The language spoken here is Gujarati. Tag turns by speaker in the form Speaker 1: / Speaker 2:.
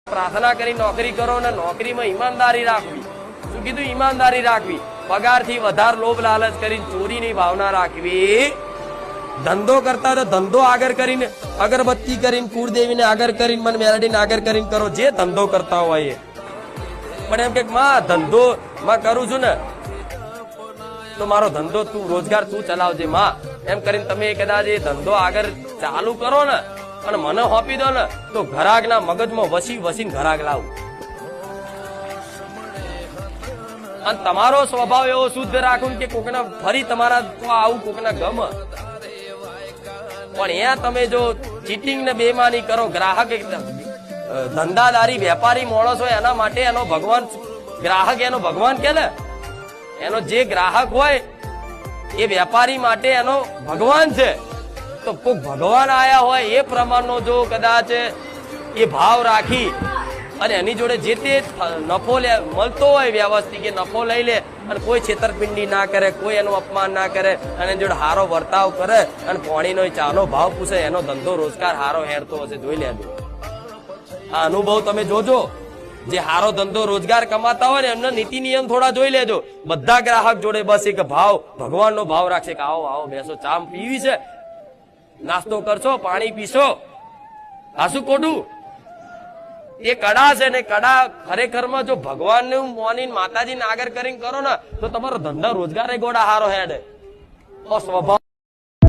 Speaker 1: પ્રાર્થના કરી નોકરી કરો અને નોકરીમાં ઈમાનદારી રાખવી. શું કીધું? ઈમાનદારી રાખવી. પગારથી વધારે લોભ લાલચ કરીને ચોરીની ભાવના રાખવી. ધંધો કરતા તો ધંધો આગળ કરીને, અગરબત્તી કરીને, કુળદેવીને આગળ કરીને, મન મેલડીને આગળ કરીને કરો, જે ધંધો કરતા હોય એ. પણ એમ કે માં ધંધો માં કરું છું ને તો મારો ધંધો તું રોજગાર તું ચલાવજે માં, એમ કરીને તમે કદાચ એ ધંધો આગળ ચાલુ કરો ને અને મને સોંપી દો ને તો ઘરાકના મગજમાં વસીને ઘરાક લાવું. અને તમારો સ્વભાવ એવો શુદ્ધ રાખું કે કોકના ફરી તમારા આવું કોકના ગમ. પણ અહીંયા તમે જો ચીટિંગ ને બેમાની કરો, ગ્રાહક ધંધાદારી વેપારી માણસ હોય એના માટે એનો ભગવાન, ગ્રાહક એનો ભગવાન કે ને, એનો જે ગ્રાહક હોય એ વેપારી માટે એનો ભગવાન છે. તો કોઈક ભગવાન આયા હોય એ પ્રમાણનો જો કદાચ એ ભાવ રાખી અને એની જોડે જે તે નફો મળતો હોય વ્યવસ્થિત કે નફો લઈ લે અને કોઈ છેતરપિંડી ના કરે, કોઈ એનું અપમાન ના કરે અને એની જોડે હારો વર્તાવ કરે અને પાણીનો ચાનો ભાવ પૂછે, એનો ધંધો રોજગાર હારો હેરતો હશે. જોઈ લેજો આ અનુભવ તમે જોજો. જે હારો ધંધો રોજગાર કમાતા હોય ને એમનો નીતિ નિયમ થોડા જોઈ લેજો. બધા ગ્રાહક જોડે બસ એક ભાવ, ભગવાનનો ભાવ રાખશે કે આવો આવો બેસો, ચા પીવી છે, નાસ્તો કરશો, પાણી પીશો. આ શું ખોટું? એ કડા છે ને કડા ખરેખરમાં જો ભગવાનને મોનીને માતાજીને આગળ કરીને કરો ને તો તમારો ધંધા રોજગાર ગોડા હારો હેડે. સ્વભાવ